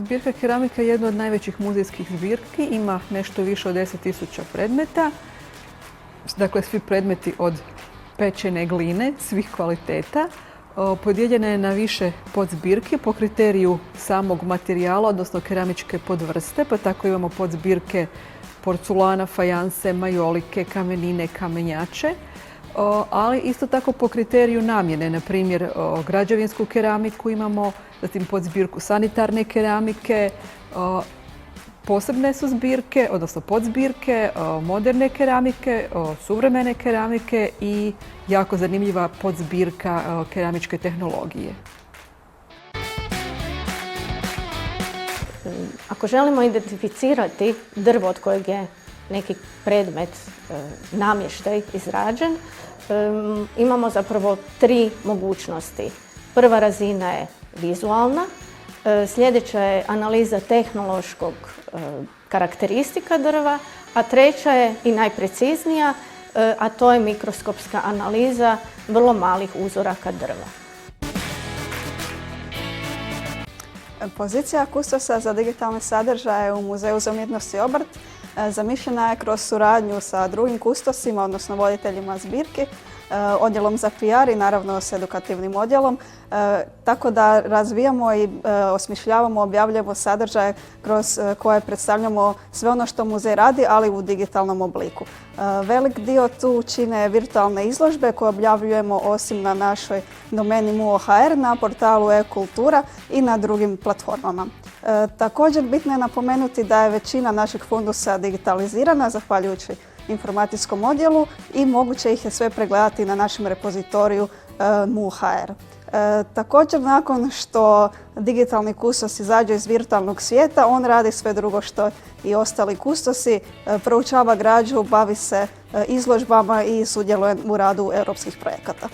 Zbirka keramika je jedna od najvećih muzejskih zbirki, ima nešto više od 10.000 predmeta. Dakle, svi predmeti od pečene gline, svih kvaliteta. Podijeljena je na više podzbirki po kriteriju samog materijala, odnosno keramičke podvrste, pa tako imamo podzbirke porculana, fajanse, majolike, kamenine, kamenjače, ali isto tako po kriteriju namjene, na primjer građevinsku keramiku imamo, zatim podzbirku sanitarne keramike, posebne su zbirke, odnosno podzbirke, moderne keramike, suvremene keramike i jako zanimljiva podzbirka keramičke tehnologije. Ako želimo identificirati drvo od kojeg je neki predmet, namještaj izrađen, imamo zapravo 3 mogućnosti. Prva razina je vizualna, sljedeća je analiza tehnološkog karakteristika drva, a treća je i najpreciznija, a to je mikroskopska analiza vrlo malih uzoraka drva. Pozicija kustosa za digitalne sadržaje u Muzeju za umjetnost i obrt zamišljena je kroz suradnju sa drugim kustosima, odnosno voditeljima zbirki, odjelom za PR i naravno s edukativnim odjelom, tako da razvijamo i osmišljavamo, objavljujemo sadržaje kroz koje predstavljamo sve ono što muzej radi, ali u digitalnom obliku. Velik dio tu čine virtualne izložbe koje objavljujemo osim na našoj domeni MUO.hr, na portalu e-kultura i na drugim platformama. Također bitno je napomenuti da je većina naših fundusa digitalizirana zahvaljujući informacijskom odjelu i moguće ih je sve pregledati na našem repozitoriju MUO.hr. Također, nakon što digitalni kustos izađe iz virtualnog svijeta, on radi sve drugo što i ostali kustosi, proučava građu, bavi se izložbama i sudjeluje u radu europskih projekata.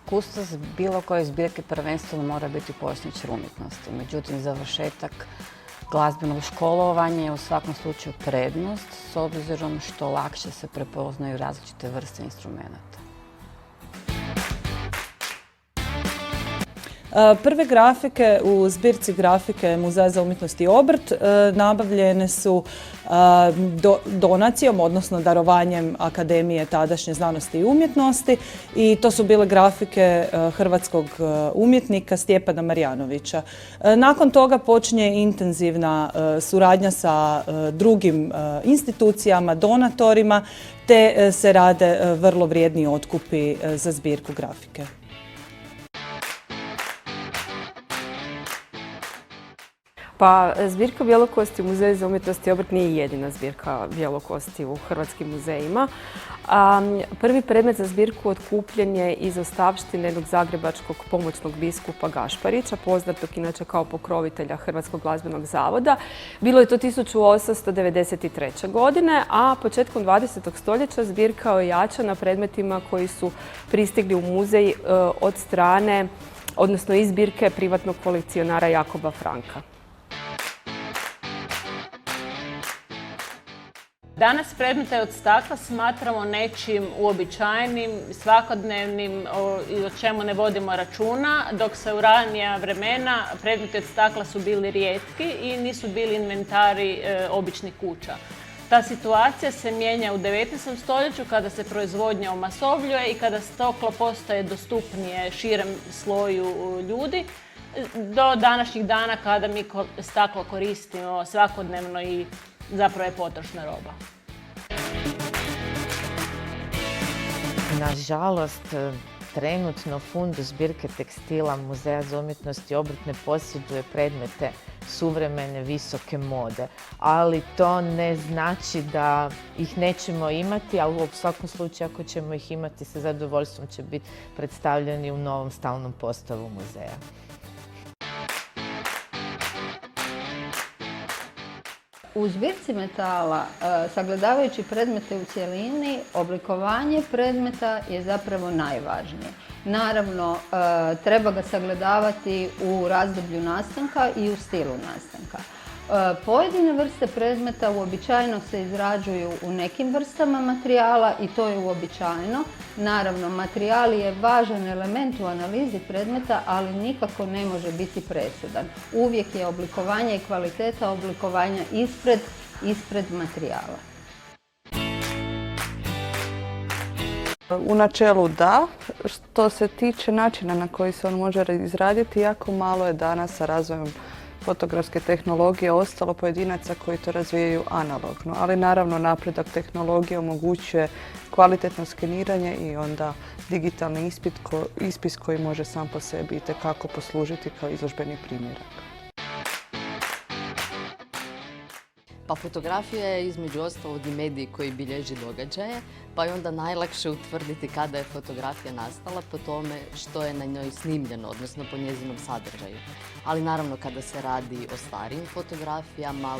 Kustos bilo koje zbirke prvenstveno mora biti posničar umjetnosti. Međutim, završetak glazbenog školovanja je u svakom slučaju prednost s obzirom što lakše se prepoznaju različite vrste instrumenata. Prve grafike u zbirci grafike Muzeja za umjetnost i obrt nabavljene su donacijom, odnosno darovanjem Akademije tadašnje znanosti i umjetnosti i to su bile grafike hrvatskog umjetnika Stjepana Marjanovića. Nakon toga počinje intenzivna suradnja sa drugim institucijama, donatorima, te se rade vrlo vrijedni otkupi za zbirku grafike. Pa zbirka bjelokosti u Muzeju za umjetnost i obrt nije jedina zbirka bjelokosti u hrvatskim muzejima. Prvi predmet za zbirku otkupljen je iz ostavštine jednog zagrebačkog pomoćnog biskupa Gašparića, poznatog inače kao pokrovitelja Hrvatskog glazbenog zavoda. Bilo je to 1893. godine, a početkom 20. stoljeća zbirka ojačana predmetima koji su pristigli u muzej od strane, odnosno iz zbirke privatnog kolekcionara Jakoba Franka. Danas predmete od stakla smatramo nečim uobičajenim, svakodnevnim i o čemu ne vodimo računa, dok se u ranija vremena predmeti od stakla su bili rijetki i nisu bili inventari običnih kuća. Ta situacija se mijenja u 19. stoljeću kada se proizvodnja omasovljuje i kada staklo postaje dostupnije širem sloju ljudi, do današnjih dana kada mi staklo koristimo svakodnevno i zapravo je potrošna roba. Nažalost, trenutno fundus zbirke tekstila Muzeja za umjetnost i obrt ne posjeduje predmete suvremene visoke mode, ali to ne znači da ih nećemo imati, ali u svakom slučaju ako ćemo ih imati sa zadovoljstvom će biti predstavljeni u novom stalnom postavu muzeja. U zbirci metala, sagledavajući predmete u cjelini, oblikovanje predmeta je zapravo najvažnije. Naravno, treba ga sagledavati u razdoblju nastanka i u stilu nastanka. Pojedine vrste predmeta uobičajeno se izrađuju u nekim vrstama materijala i to je uobičajeno. Naravno, materijal je važan element u analizi predmeta, ali nikako ne može biti presudan. Uvijek je oblikovanje i kvaliteta oblikovanja ispred materijala. U načelu da. Što se tiče načina na koji se on može izraditi, jako malo je danas sa razvojem fotografske tehnologije ostalo pojedinaca koji to razvijaju analogno. Ali naravno napredak tehnologije omogućuje kvalitetno skeniranje i onda digitalni ispis koji može sam po sebi itekako poslužiti kao izložbeni primjerak. Pa fotografija je između ostalog i medij koji bilježi događaje, pa je onda najlakše utvrditi kada je fotografija nastala po tome što je na njoj snimljeno, odnosno po njezinom sadržaju. Ali naravno kada se radi o starijim fotografijama,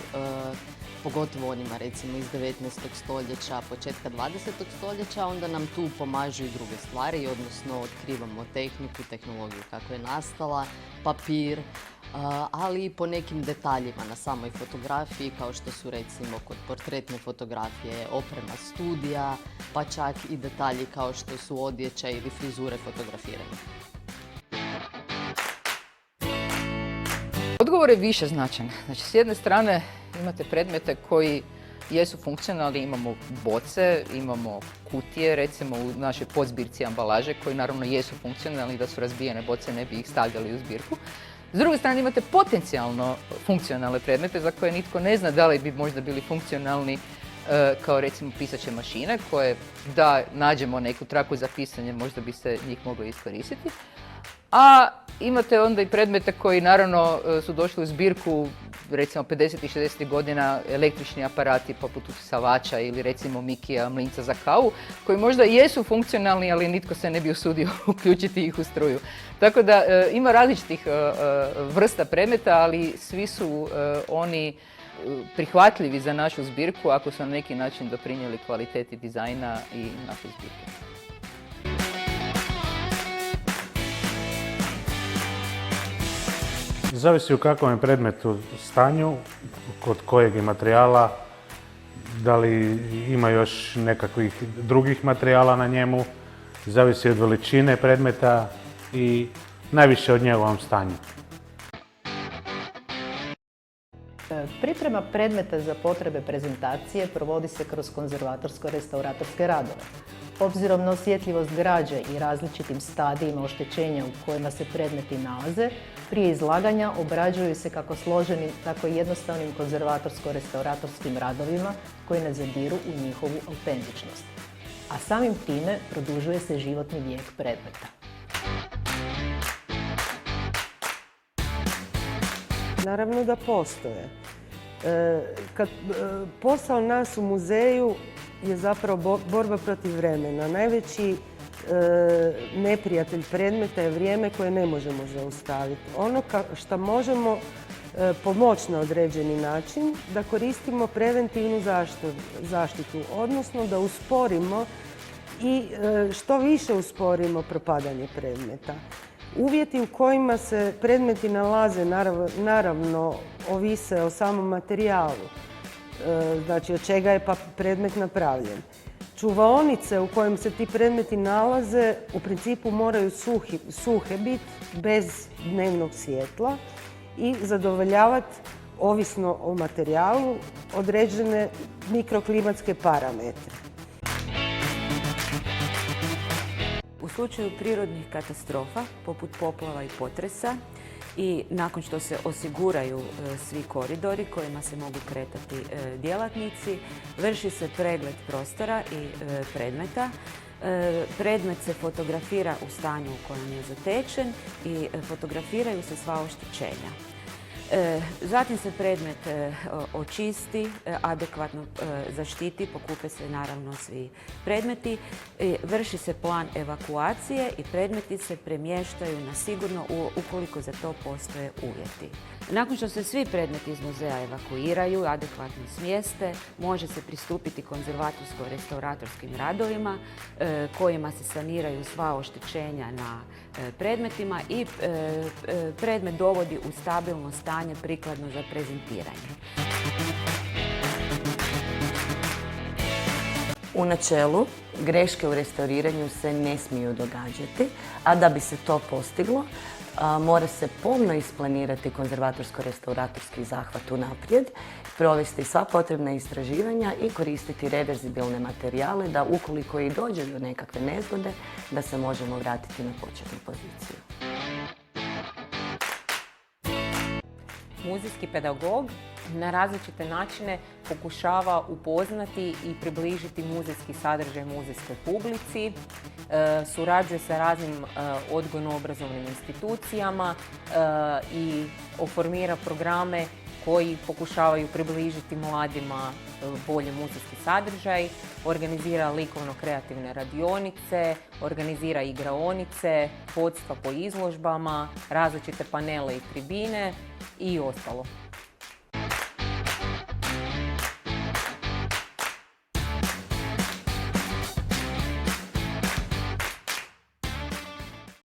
pogotovo onima recimo iz 19. stoljeća, početka 20. stoljeća, onda nam tu pomažu i druge stvari, odnosno otkrivamo tehniku, tehnologiju kako je nastala, papir, ali i po nekim detaljima na samoj fotografiji, kao što su recimo kod portretne fotografije oprema studija, pa čak i detalji kao što su odjeća ili frizure fotografiranja. Odgovor je više značajan. Znači, s jedne strane imate predmete koji jesu funkcionalni, imamo boce, imamo kutije, recimo u našoj podzbirci ambalaže, koji naravno jesu funkcionalni, da su razbijene boce ne bi ih stavljali u zbirku. S druge strane imate potencijalno funkcionalne predmete za koje nitko ne zna da li bi možda bili funkcionalni, kao recimo pisaće mašine, koje da nađemo neku traku za pisanje, možda bi se njih moglo iskoristiti. A imate onda i predmete koji naravno su došli u zbirku recimo 50. i 60. godina, električni aparati poput usisavača ili recimo Mikija, mlinca za kavu, koji možda jesu funkcionalni, ali nitko se ne bi usudio uključiti ih u struju. Tako da ima različitih vrsta predmeta, ali svi su oni prihvatljivi za našu zbirku ako su na neki način doprinijeli kvaliteti dizajna i naše zbirke. Zavisi u kakvom je predmetu stanju, kod kojeg je materijala, da li ima još nekakvih drugih materijala na njemu, zavisi od veličine predmeta i najviše od njegovom stanju. Priprema predmeta za potrebe prezentacije provodi se kroz konzervatorsko-restauratorske radove. Obzirom na osjetljivost građe i različitim stadijima oštećenja u kojima se predmeti nalaze, prije izlaganja obrađuju se kako složenim, tako i jednostavnim konzervatorsko-restauratorskim radovima koji ne zadiru u njihovu autentičnost. A samim time produžuje se životni vijek predmeta. Naravno da postoje. Posao nas u muzeju je zapravo borba protiv vremena. Najveći neprijatelj predmeta je vrijeme koje ne možemo zaustaviti. Ono što možemo pomoći na određeni način, da koristimo preventivnu zaštitu, odnosno da usporimo i što više usporimo propadanje predmeta. Uvjeti u kojima se predmeti nalaze naravno ovise o samom materijalu, znači od čega je predmet napravljen. Čuvaonice u kojim se ti predmeti nalaze u principu moraju suhe biti, bez dnevnog svjetla i zadovoljavati, ovisno o materijalu, određene mikroklimatske parametre. U slučaju prirodnih katastrofa, poput poplava i potresa, i nakon što se osiguraju svi koridori kojima se mogu kretati djelatnici, vrši se pregled prostora i predmeta. Predmet se fotografira u stanju u kojem je zatečen i fotografiraju se sva oštećenja. Zatim se predmet očisti, adekvatno zaštiti, pokupe se naravno svi predmeti, vrši se plan evakuacije i predmeti se premještaju na sigurno ukoliko za to postoje uvjeti. Nakon što se svi predmeti iz muzeja evakuiraju, adekvatno smjeste, može se pristupiti konzervatorsko-restauratorskim radovima kojima se saniraju sva oštećenja na predmetima i predmet dovodi u stabilno stanje stanje prikladno za prezentiranje. U načelu, greške u restauriranju se ne smiju događati, a da bi se to postiglo, mora se pomno isplanirati konzervatorsko-restauratorski zahvat unaprijed, provesti sva potrebna istraživanja i koristiti reverzibilne materijale da ukoliko i dođe do nekakve nezgode, da se možemo vratiti na početnu poziciju. Muzejski pedagog na različite načine pokušava upoznati i približiti muzejski sadržaj muzejskoj publici, surađuje sa raznim odgojno-obrazovnim institucijama i oformira programe koji pokušavaju približiti mladima bolje muzejski sadržaj, organizira likovno-kreativne radionice, organizira igraonice, vodstva po izložbama, različite panele i tribine i ostalo.